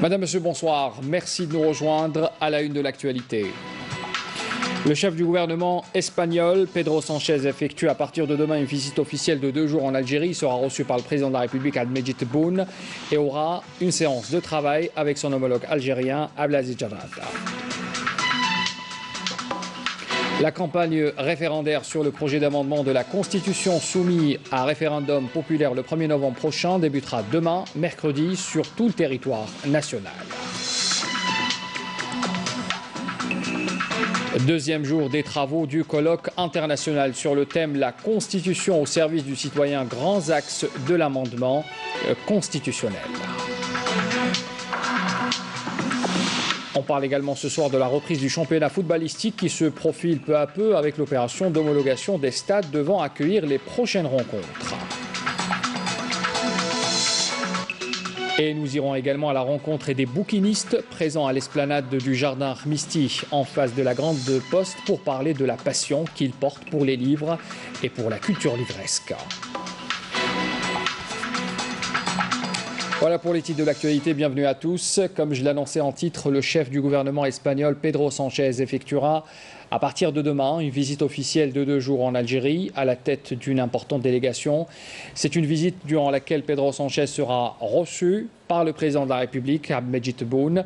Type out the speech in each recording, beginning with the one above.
Madame, Monsieur, bonsoir. Merci de nous rejoindre à la une de l'actualité. Le chef du gouvernement espagnol, Pedro Sánchez, effectue à partir de demain une visite officielle de 2 jours en Algérie. Il sera reçu par le président de la République, Abdelmejid Tebboune, et aura une séance de travail avec son homologue algérien, Abdelaziz Jarrata. La campagne référendaire sur le projet d'amendement de la Constitution soumis à référendum populaire le 1er novembre prochain débutera demain, mercredi, sur tout le territoire national. Deuxième jour des travaux du colloque international sur le thème « La Constitution au service du citoyen, grands axes de l'amendement constitutionnel ». On parle également ce soir de la reprise du championnat footballistique qui se profile peu à peu avec l'opération d'homologation des stades devant accueillir les prochaines rencontres. Et nous irons également à la rencontre des bouquinistes présents à l'esplanade du jardin Khmisti en face de la Grande Poste pour parler de la passion qu'ils portent pour les livres et pour la culture livresque. Voilà pour les titres de l'actualité, bienvenue à tous. Comme je l'annonçais en titre, le chef du gouvernement espagnol, Pedro Sánchez, effectuera à partir de demain une visite officielle de 2 jours en Algérie à la tête d'une importante délégation. C'est une visite durant laquelle Pedro Sánchez sera reçu par le président de la République, Abdelmejid Tebboune.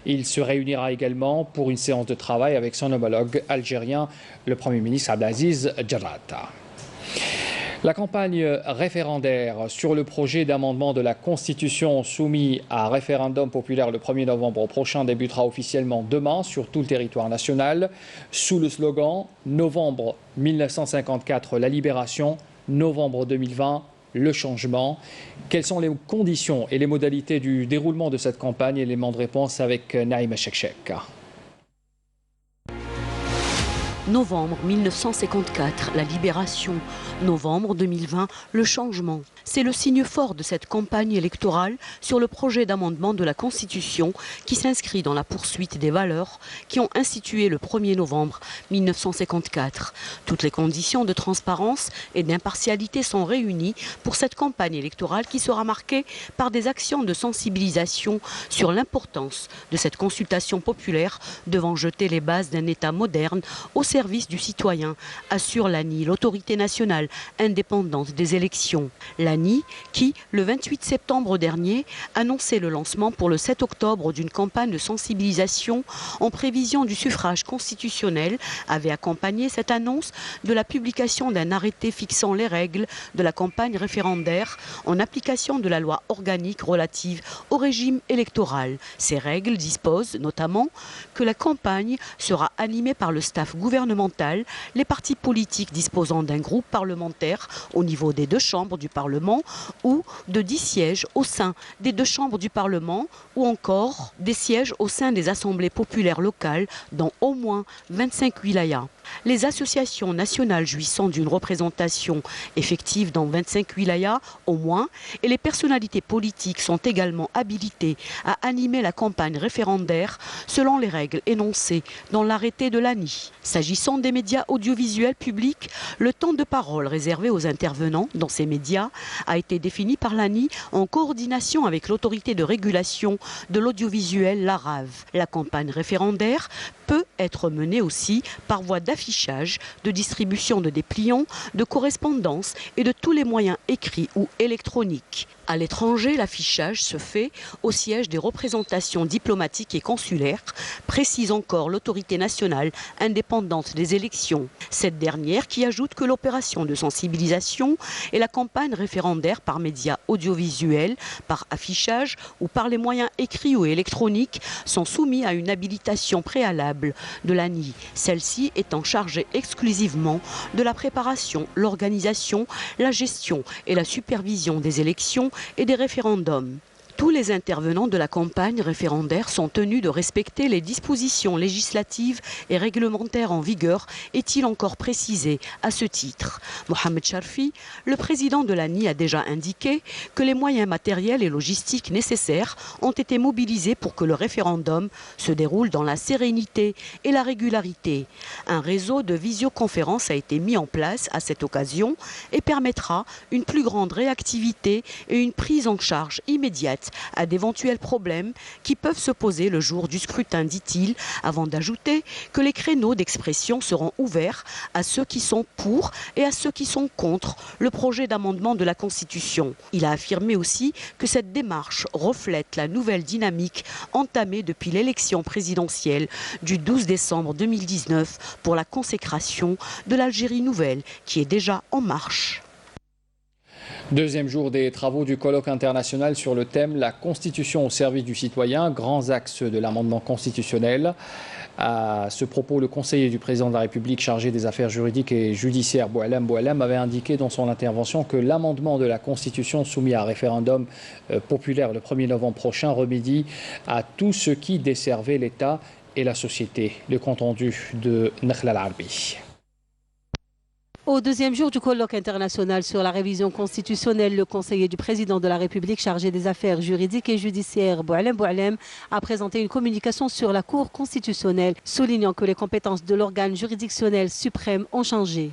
Il se réunira également pour une séance de travail avec son homologue algérien, le Premier ministre Abdelaziz Jarrata. La campagne référendaire sur le projet d'amendement de la Constitution soumis à référendum populaire le 1er novembre prochain débutera officiellement demain sur tout le territoire national sous le slogan « Novembre 1954, la libération, novembre 2020, le changement ». Quelles sont les conditions et les modalités du déroulement de cette campagne? Élément de réponse avec Naïma Chekchek. Novembre 1954, la libération. Novembre 2020, le changement. C'est le signe fort de cette campagne électorale sur le projet d'amendement de la Constitution qui s'inscrit dans la poursuite des valeurs qui ont institué le 1er novembre 1954. Toutes les conditions de transparence et d'impartialité sont réunies pour cette campagne électorale qui sera marquée par des actions de sensibilisation sur l'importance de cette consultation populaire devant jeter les bases d'un État moderne au service du citoyen, assure l'ANI, l'autorité nationale indépendante des élections. L'ANI qui, le 28 septembre dernier, annonçait le lancement pour le 7 octobre d'une campagne de sensibilisation en prévision du suffrage constitutionnel, avait accompagné cette annonce de la publication d'un arrêté fixant les règles de la campagne référendaire en application de la loi organique relative au régime électoral. Ces règles disposent notamment que la campagne sera animée par le staff gouvernemental, les partis politiques disposant d'un groupe parlementaire au niveau des 2 chambres du Parlement ou de 10 sièges au sein des 2 chambres du Parlement ou encore des sièges au sein des assemblées populaires locales dans au moins 25 wilayas. Les associations nationales jouissant d'une représentation effective dans 25 wilayas au moins et les personnalités politiques sont également habilitées à animer la campagne référendaire selon les règles énoncées dans l'arrêté de l'ANI. S'agissant des médias audiovisuels publics, le temps de parole réservé aux intervenants dans ces médias a été défini par l'ANI en coordination avec l'autorité de régulation de l'audiovisuel, l'ARAV. La campagne référendaire peut être menée aussi par voie d'affichage, de distribution de dépliants, de correspondance et de tous les moyens écrits ou électroniques. À l'étranger, l'affichage se fait au siège des représentations diplomatiques et consulaires, précise encore l'autorité nationale indépendante des élections. Cette dernière qui ajoute que l'opération de sensibilisation et la campagne référendaire par médias audiovisuels, par affichage ou par les moyens écrits ou électroniques sont soumis à une habilitation préalable de l'ANI. Celle-ci étant chargée exclusivement de la préparation, l'organisation, la gestion et la supervision des élections et des référendums. Tous les intervenants de la campagne référendaire sont tenus de respecter les dispositions législatives et réglementaires en vigueur, est-il encore précisé à ce titre. Mohamed Charfi, le président de l'ANI, a déjà indiqué que les moyens matériels et logistiques nécessaires ont été mobilisés pour que le référendum se déroule dans la sérénité et la régularité. Un réseau de visioconférences a été mis en place à cette occasion et permettra une plus grande réactivité et une prise en charge immédiate suite à d'éventuels problèmes qui peuvent se poser le jour du scrutin, dit-il, avant d'ajouter que les créneaux d'expression seront ouverts à ceux qui sont pour et à ceux qui sont contre le projet d'amendement de la Constitution. Il a affirmé aussi que cette démarche reflète la nouvelle dynamique entamée depuis l'élection présidentielle du 12 décembre 2019 pour la consécration de l'Algérie nouvelle qui est déjà en marche. Deuxième jour des travaux du colloque international sur le thème « La Constitution au service du citoyen », grands axes de l'amendement constitutionnel. À ce propos, le conseiller du président de la République chargé des affaires juridiques et judiciaires, Boualem, avait indiqué dans son intervention que l'amendement de la Constitution soumis à référendum populaire le 1er novembre prochain remédie à tout ce qui desservait l'État et la société. Le compte-rendu de Nakhla Al-Arbi. Au deuxième jour du colloque international sur la révision constitutionnelle, le conseiller du président de la République chargé des affaires juridiques et judiciaires, Boualem, a présenté une communication sur la Cour constitutionnelle, soulignant que les compétences de l'organe juridictionnel suprême ont changé.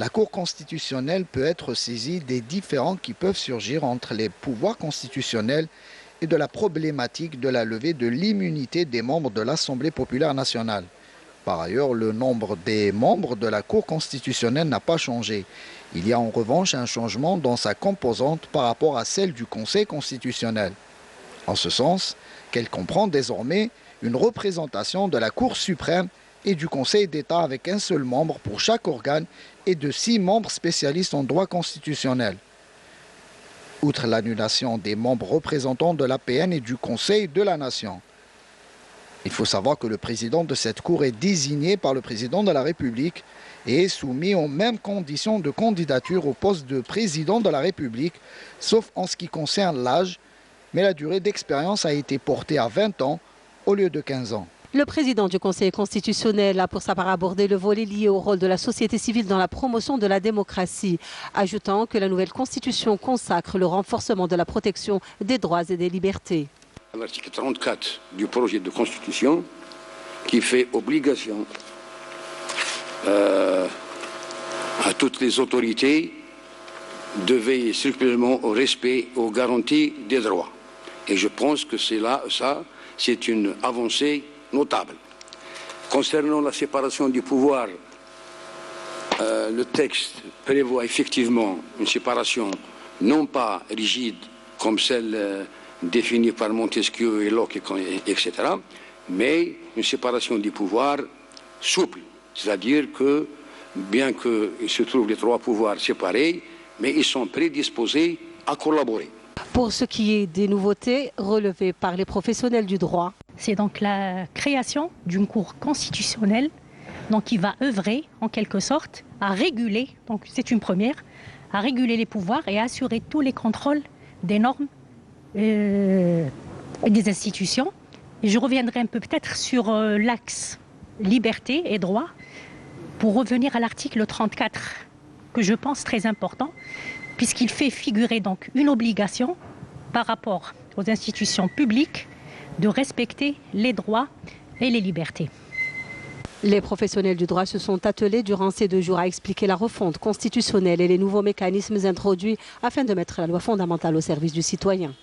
La Cour constitutionnelle peut être saisie des différends qui peuvent surgir entre les pouvoirs constitutionnels et de la problématique de la levée de l'immunité des membres de l'Assemblée populaire nationale. Par ailleurs, le nombre des membres de la Cour constitutionnelle n'a pas changé. Il y a en revanche un changement dans sa composante par rapport à celle du Conseil constitutionnel. En ce sens, qu'elle comprend désormais une représentation de la Cour suprême et du Conseil d'État avec un seul membre pour chaque organe et de 6 membres spécialistes en droit constitutionnel. Outre l'annulation des membres représentants de l'APN et du Conseil de la Nation. Il faut savoir que le président de cette cour est désigné par le président de la République et est soumis aux mêmes conditions de candidature au poste de président de la République, sauf en ce qui concerne l'âge, mais la durée d'expérience a été portée à 20 ans au lieu de 15 ans. Le président du Conseil constitutionnel a pour sa part abordé le volet lié au rôle de la société civile dans la promotion de la démocratie, ajoutant que la nouvelle constitution consacre le renforcement de la protection des droits et des libertés. L'article 34 du projet de constitution qui fait obligation à toutes les autorités de veiller strictement au respect, aux garanties des droits. Et je pense que c'est une avancée notable. Concernant la séparation du pouvoir, le texte prévoit effectivement une séparation non pas rigide comme celle définie par Montesquieu et Locke, etc., mais une séparation du pouvoir souple. C'est-à-dire que, bien qu'il se trouvent les 3 pouvoirs séparés, mais ils sont prédisposés à collaborer. Pour ce qui est des nouveautés relevées par les professionnels du droit, c'est donc la création d'une cour constitutionnelle qui va œuvrer en quelque sorte à réguler, donc c'est une première, à réguler les pouvoirs et à assurer tous les contrôles des normes et des institutions. Et je reviendrai un peu peut-être sur l'axe liberté et droit pour revenir à l'article 34 que je pense très important puisqu'il fait figurer donc une obligation par rapport aux institutions publiques de respecter les droits et les libertés. Les professionnels du droit se sont attelés durant ces 2 jours à expliquer la refonte constitutionnelle et les nouveaux mécanismes introduits afin de mettre la loi fondamentale au service du citoyen.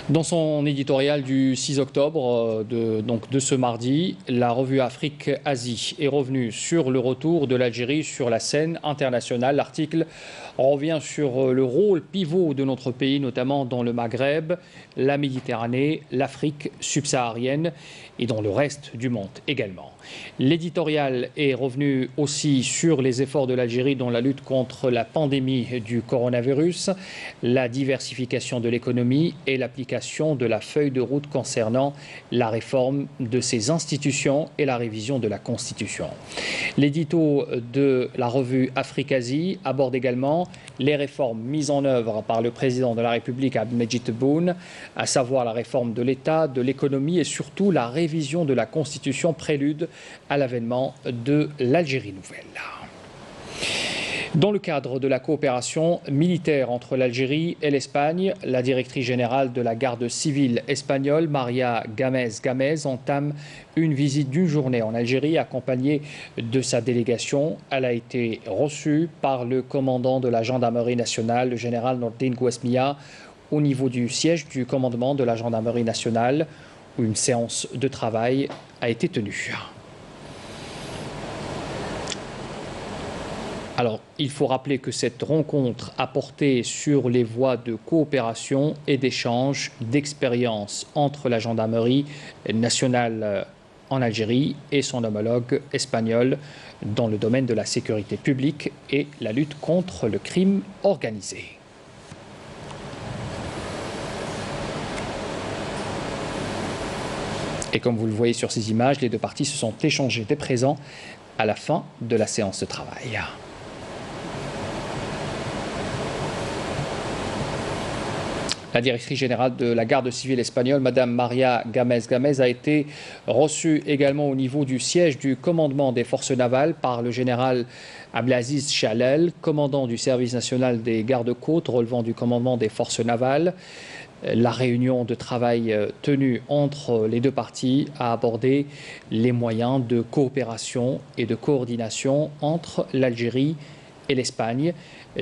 Dans son éditorial du 6 octobre, de ce mardi, la revue Afrique-Asie est revenue sur le retour de l'Algérie sur la scène internationale. L'article revient sur le rôle pivot de notre pays, notamment dans le Maghreb, la Méditerranée, l'Afrique subsaharienne et dans le reste du monde également. L'éditorial est revenu aussi sur les efforts de l'Algérie dans la lutte contre la pandémie du coronavirus, la diversification de l'économie et l'application de la feuille de route concernant la réforme de ses institutions et la révision de la Constitution. L'édito de la revue Afrique-Asie aborde également les réformes mises en œuvre par le président de la République Abdelmadjid Tebboune, à savoir la réforme de l'État, de l'économie et surtout la révision de la Constitution, prélude à l'avènement de l'Algérie nouvelle. Dans le cadre de la coopération militaire entre l'Algérie et l'Espagne, la directrice générale de la garde civile espagnole, Maria Gámez, entame une visite d'une journée en Algérie accompagnée de sa délégation. Elle a été reçue par le commandant de la gendarmerie nationale, le général Nordin Gouesmia, au niveau du siège du commandement de la gendarmerie nationale où une séance de travail a été tenue. Alors, il faut rappeler que cette rencontre a porté sur les voies de coopération et d'échange d'expériences entre la gendarmerie nationale en Algérie et son homologue espagnol dans le domaine de la sécurité publique et la lutte contre le crime organisé. Et comme vous le voyez sur ces images, les deux parties se sont échangées des présents à la fin de la séance de travail. La directrice générale de la garde civile espagnole, Madame Maria Gámez, a été reçue également au niveau du siège du commandement des forces navales par le général Abdelaziz Chalel, commandant du service national des gardes-côtes relevant du commandement des forces navales. La réunion de travail tenue entre les deux parties a abordé les moyens de coopération et de coordination entre l'Algérie et l'Espagne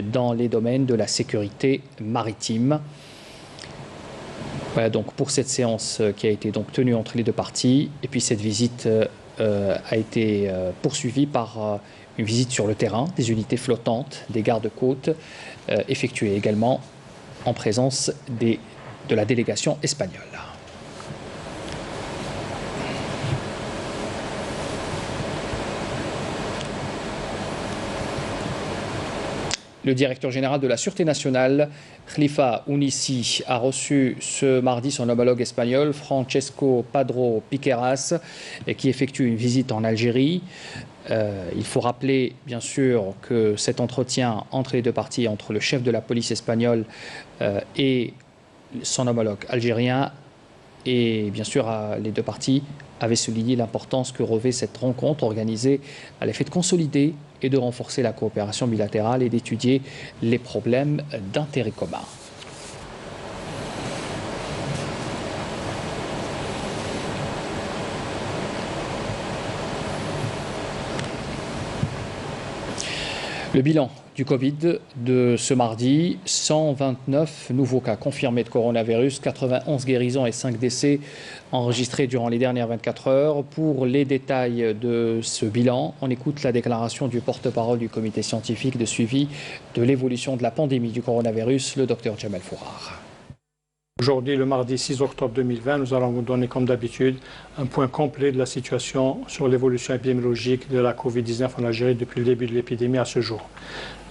dans les domaines de la sécurité maritime. Voilà donc pour cette séance qui a été donc tenue entre les deux parties. Et puis cette visite a été poursuivie par une visite sur le terrain des unités flottantes, des gardes-côtes, effectuée également en présence de la délégation espagnole. Le directeur général de la Sûreté nationale, Khalifa Ounissi, a reçu ce mardi son homologue espagnol, Francesco Padro Piqueras, qui effectue une visite en Algérie. Il faut rappeler, bien sûr, que cet entretien entre les deux parties, entre le chef de la police espagnole et son homologue algérien, et bien sûr, les deux parties avaient souligné l'importance que revêt cette rencontre organisée à l'effet de consolider et de renforcer la coopération bilatérale et d'étudier les problèmes d'intérêt commun. Le bilan du Covid de ce mardi, 129 nouveaux cas confirmés de coronavirus, 91 guérisons et 5 décès enregistrés durant les dernières 24 heures. Pour les détails de ce bilan, on écoute la déclaration du porte-parole du comité scientifique de suivi de l'évolution de la pandémie du coronavirus, le Dr Jamel Fourar. Aujourd'hui, le mardi 6 octobre 2020, nous allons vous donner, comme d'habitude, un point complet de la situation sur l'évolution épidémiologique de la Covid-19 en Algérie depuis le début de l'épidémie à ce jour.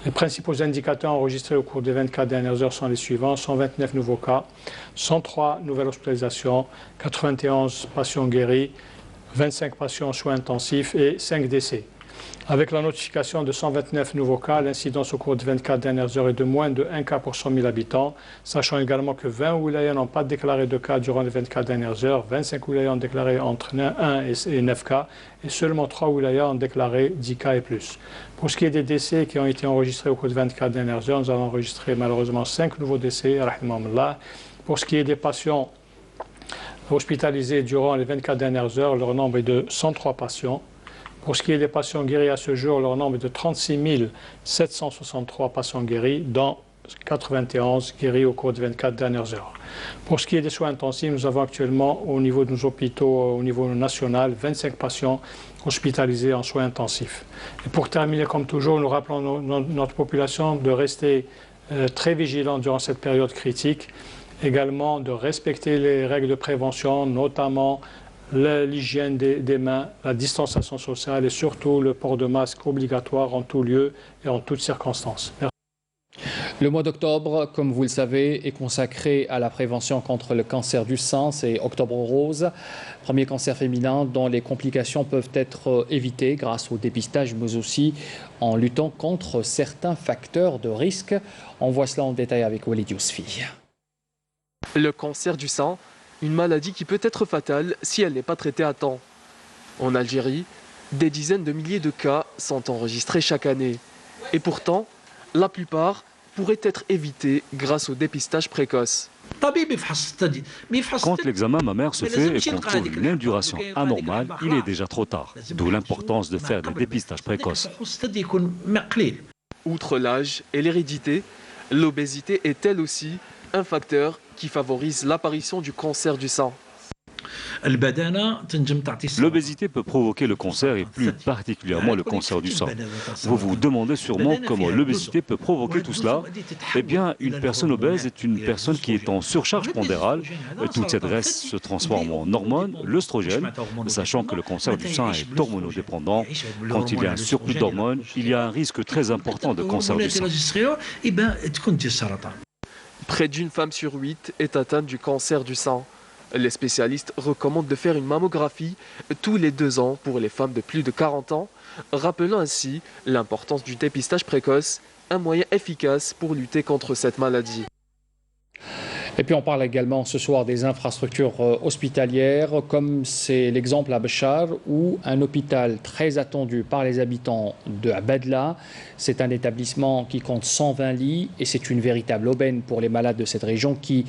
Les principaux indicateurs enregistrés au cours des 24 dernières heures sont les suivants. 129 nouveaux cas, 103 nouvelles hospitalisations, 91 patients guéris, 25 patients en soins intensifs et 5 décès. Avec la notification de 129 nouveaux cas, l'incidence au cours des 24 dernières heures est de moins de 1 cas pour 100 000 habitants, sachant également que 20 wilayas n'ont pas déclaré de cas durant les 24 dernières heures, 25 wilayas ont déclaré entre 1 et 9 cas, et seulement 3 wilayas ont déclaré 10 cas et plus. Pour ce qui est des décès qui ont été enregistrés au cours des 24 dernières heures, nous avons enregistré malheureusement 5 nouveaux décès, rahimahumullah. Pour ce qui est des patients hospitalisés durant les 24 dernières heures, leur nombre est de 103 patients. Pour ce qui est des patients guéris à ce jour, leur nombre est de 36 763 patients guéris, dont 91 guéris au cours des 24 dernières heures. Pour ce qui est des soins intensifs, nous avons actuellement au niveau de nos hôpitaux, au niveau national, 25 patients hospitalisés en soins intensifs. Et pour terminer, comme toujours, nous rappelons notre population de rester très vigilante durant cette période critique, également de respecter les règles de prévention, notamment l'hygiène des mains, la distanciation sociale et surtout le port de masque obligatoire en tout lieu et en toutes circonstances. Merci. Le mois d'octobre, comme vous le savez, est consacré à la prévention contre le cancer du sein. C'est Octobre Rose, premier cancer féminin dont les complications peuvent être évitées grâce au dépistage, mais aussi en luttant contre certains facteurs de risque. On voit cela en détail avec Walid Yousfi. Le cancer du sein, une maladie qui peut être fatale si elle n'est pas traitée à temps. En Algérie, des dizaines de milliers de cas sont enregistrés chaque année. Et pourtant, la plupart pourraient être évités grâce au dépistage précoce. Quand l'examen mammaire se fait et qu'on trouve une induration anormale, il est déjà trop tard. D'où l'importance de faire des dépistages précoces. Outre l'âge et l'hérédité, l'obésité est elle aussi un facteur qui favorise l'apparition du cancer du sein. L'obésité peut provoquer le cancer et plus particulièrement le cancer du sein. Vous vous demandez sûrement comment l'obésité peut provoquer tout cela. Eh bien, une personne obèse est une personne qui est en surcharge pondérale. Toute cette graisse se transforme en hormone, l'œstrogène, sachant que le cancer du sein est hormonodépendant. Quand il y a un surplus d'hormones, il y a un risque très important de cancer du sein. Près d'une femme sur 8 est atteinte du cancer du sein. Les spécialistes recommandent de faire une mammographie tous les 2 ans pour les femmes de plus de 40 ans, rappelant ainsi l'importance du dépistage précoce, un moyen efficace pour lutter contre cette maladie. Et puis on parle également ce soir des infrastructures hospitalières, comme c'est l'exemple à Béchar, où un hôpital très attendu par les habitants de Abedla. C'est un établissement qui compte 120 lits et c'est une véritable aubaine pour les malades de cette région qui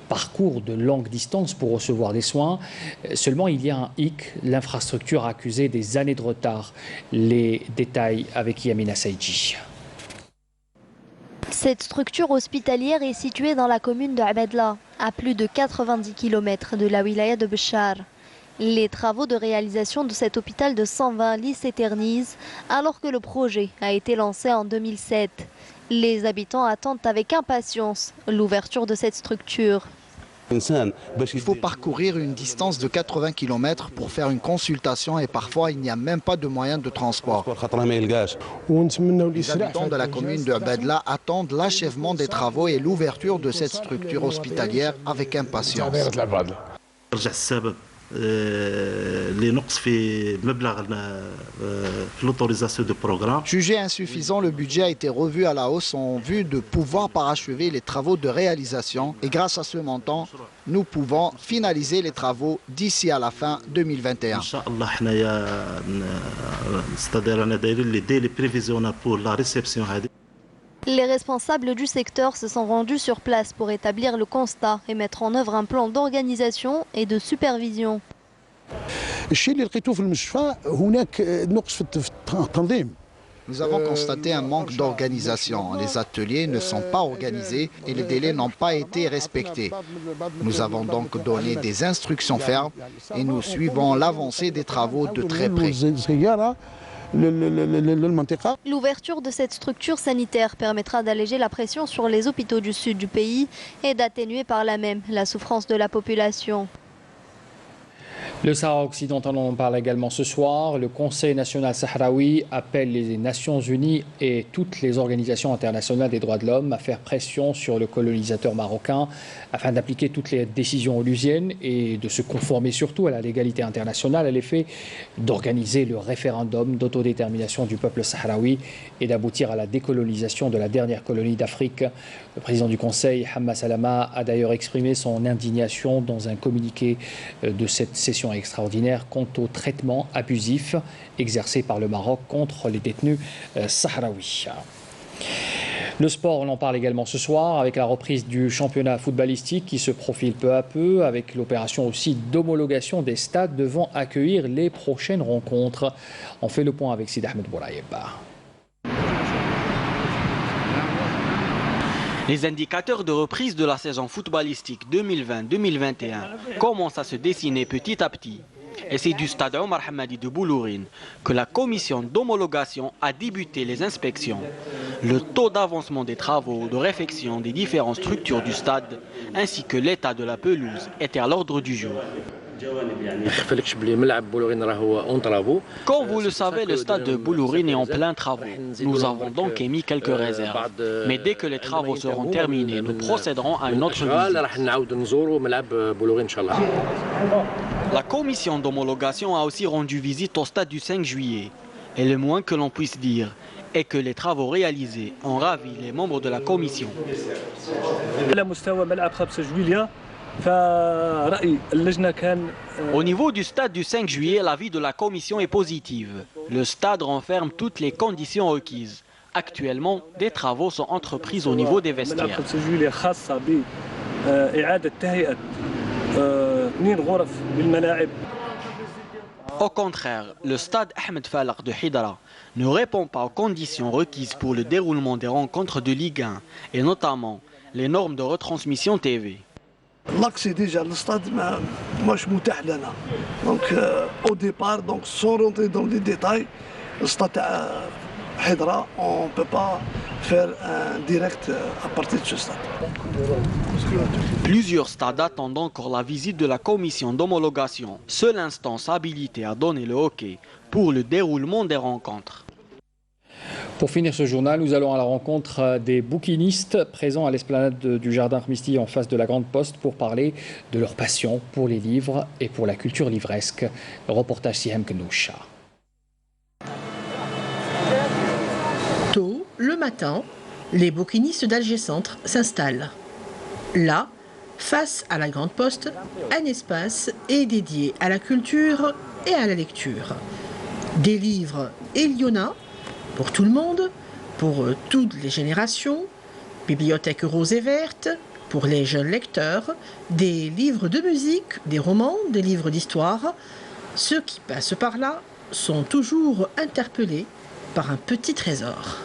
parcourent de longues distances pour recevoir des soins. Seulement il y a un hic, l'infrastructure a accusé des années de retard. Les détails avec Yamina Saïdji. Cette structure hospitalière est située dans la commune de Abedla, à plus de 90 km de la wilaya de Béchar. Les travaux de réalisation de cet hôpital de 120 lits s'éternisent alors que le projet a été lancé en 2007. Les habitants attendent avec impatience l'ouverture de cette structure. Il faut parcourir une distance de 80 km pour faire une consultation et parfois il n'y a même pas de moyens de transport. Les habitants de la commune de Abedla attendent l'achèvement des travaux et l'ouverture de cette structure hospitalière avec impatience. Jugé insuffisant, le budget a été revu à la hausse en vue de pouvoir parachever les travaux de réalisation et grâce à ce montant, nous pouvons finaliser les travaux d'ici à la fin 2021. Les responsables du secteur se sont rendus sur place pour établir le constat et mettre en œuvre un plan d'organisation et de supervision. Nous avons constaté un manque d'organisation. Les ateliers ne sont pas organisés et les délais n'ont pas été respectés. Nous avons donc donné des instructions fermes et nous suivons l'avancée des travaux de très près. L'ouverture de cette structure sanitaire permettra d'alléger la pression sur les hôpitaux du sud du pays et d'atténuer par là même la souffrance de la population. Le Sahara occidental, on en parle également ce soir. Le Conseil national sahraoui appelle les Nations unies et toutes les organisations internationales des droits de l'homme à faire pression sur le colonisateur marocain afin d'appliquer toutes les décisions onusiennes et de se conformer surtout à la légalité internationale à l'effet d'organiser le référendum d'autodétermination du peuple sahraoui et d'aboutir à la décolonisation de la dernière colonie d'Afrique. Le président du Conseil, Hamma Salama, a d'ailleurs exprimé son indignation dans un communiqué de cette session extraordinaire quant au traitement abusif exercé par le Maroc contre les détenus sahraouis. Le sport, on en parle également ce soir avec la reprise du championnat footballistique qui se profile peu à peu avec l'opération aussi d'homologation des stades devant accueillir les prochaines rencontres. On fait le point avec Sid Ahmed Bouraïba. Les indicateurs de reprise de la saison footballistique 2020-2021 commencent à se dessiner petit à petit. Et c'est du stade Omar Hamadi de Boulourine que la commission d'homologation a débuté les inspections. Le taux d'avancement des travaux de réfection des différentes structures du stade ainsi que l'état de la pelouse étaient à l'ordre du jour. Comme vous le savez, le stade de Boulourine est en plein travaux. Nous avons donc émis quelques réserves. Mais dès que les travaux seront terminés, nous procéderons à une autre visite. La commission d'homologation a aussi rendu visite au stade du 5 juillet. Et le moins que l'on puisse dire est que les travaux réalisés ont ravi les membres de la commission. Au niveau du stade du 5 juillet, l'avis de la commission est positive. Le stade renferme toutes les conditions requises. Actuellement, des travaux sont entrepris au niveau des vestiaires. Au contraire, le stade Ahmed Falaq de Hidra ne répond pas aux conditions requises pour le déroulement des rencontres de Ligue 1 et notamment les normes de retransmission TV. L'accès déjà, le stade, moi je suis donc au départ, donc sans rentrer dans les détails, le stade Hidra, on ne peut pas faire un direct à partir de ce stade. Plusieurs stades attendent encore la visite de la commission d'homologation, seule instance habilitée à donner le OK pour le déroulement des rencontres. Pour finir ce journal, nous allons à la rencontre des bouquinistes présents à l'esplanade du Jardin Armistice en face de la Grande Poste pour parler de leur passion pour les livres et pour la culture livresque. Reportage Sihem Knoucha. Tôt, le matin, les bouquinistes d'Alger Centre s'installent. Là, face à la Grande Poste, un espace est dédié à la culture et à la lecture. Des livres et il y en a pour tout le monde, pour toutes les générations, bibliothèque rose et verte, pour les jeunes lecteurs, des livres de musique, des romans, des livres d'histoire. Ceux qui passent par là sont toujours interpellés par un petit trésor.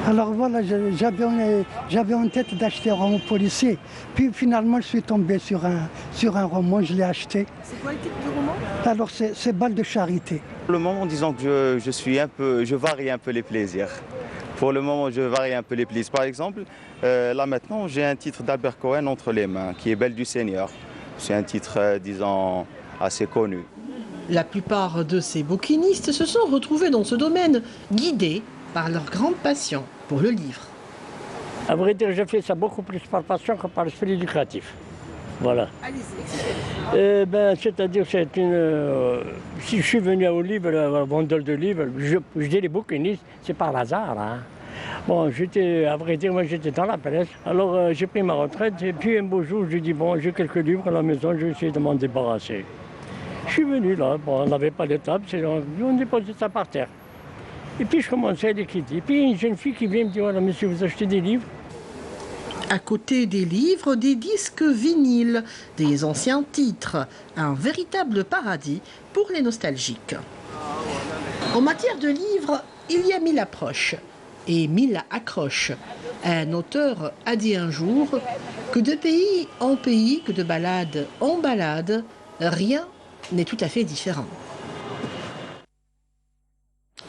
Alors voilà, j'avais en tête d'acheter un roman policier. Puis finalement, je suis tombé sur un roman, je l'ai acheté. C'est quoi le titre du roman? Alors c'est Balle de charité. Pour le moment, disons que je varie un peu les plaisirs. Pour le moment, je varie un peu les plaisirs. Par exemple, là maintenant, j'ai un titre d'Albert Cohen entre les mains, qui est Belle du Seigneur. C'est un titre, disons, assez connu. La plupart de ces bouquinistes se sont retrouvés dans ce domaine, guidés par leur grande passion pour le livre. À vrai dire, je fais ça beaucoup plus par passion que par esprit éducatif. Voilà. C'est-à-dire, si je suis venu au livre, à vendeur de livres, je dis les bouquinistes, c'est par hasard. Hein. Bon, à vrai dire, moi j'étais dans la presse. Alors j'ai pris ma retraite et puis un beau jour, j'ai dit, bon, j'ai quelques livres à la maison, je vais essayer de m'en débarrasser. Je suis venu là, bon, on n'avait pas de table, on déposait ça par terre. Et puis je commençais à l'écrire. Et puis une jeune fille qui vient me dire, voilà monsieur, vous achetez des livres? À côté des livres, des disques vinyles, des anciens titres, un véritable paradis pour les nostalgiques. En matière de livres, il y a 1000 approches et 1000 accroches. Un auteur a dit un jour que de pays en pays, que de balade en balade, rien n'est tout à fait différent.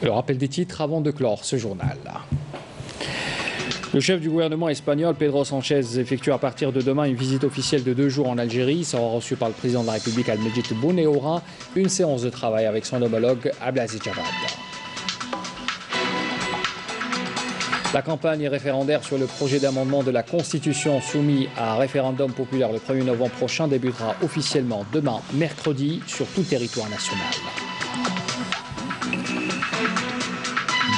Le rappel des titres avant de clore ce journal. Le chef du gouvernement espagnol, Pedro Sánchez, effectue à partir de demain une visite officielle de 2 jours en Algérie. Il sera reçu par le président de la République, Al-Medjid Tebboune, et aura une séance de travail avec son homologue, Abdelaziz Jabad. La campagne référendaire sur le projet d'amendement de la Constitution soumis à référendum populaire le 1er novembre prochain débutera officiellement demain, mercredi, sur tout le territoire national.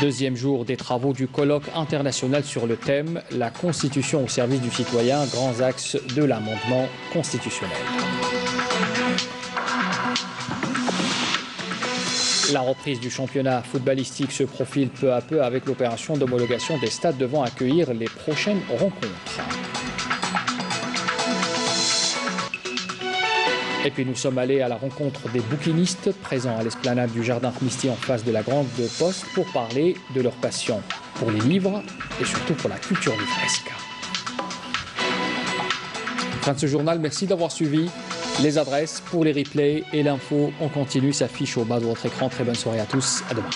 Deuxième jour des travaux du colloque international sur le thème « La Constitution au service du citoyen, grands axes de l'amendement constitutionnel ». La reprise du championnat footballistique se profile peu à peu avec l'opération d'homologation des stades devant accueillir les prochaines rencontres. Et puis nous sommes allés à la rencontre des bouquinistes présents à l'esplanade du Jardin Armistice en face de la Grande Poste pour parler de leur passion pour les livres et surtout pour la culture livresque. Fin de ce journal, merci d'avoir suivi. Les adresses pour les replays et l'info en continu s'affichent au bas de votre écran. Très bonne soirée à tous, à demain.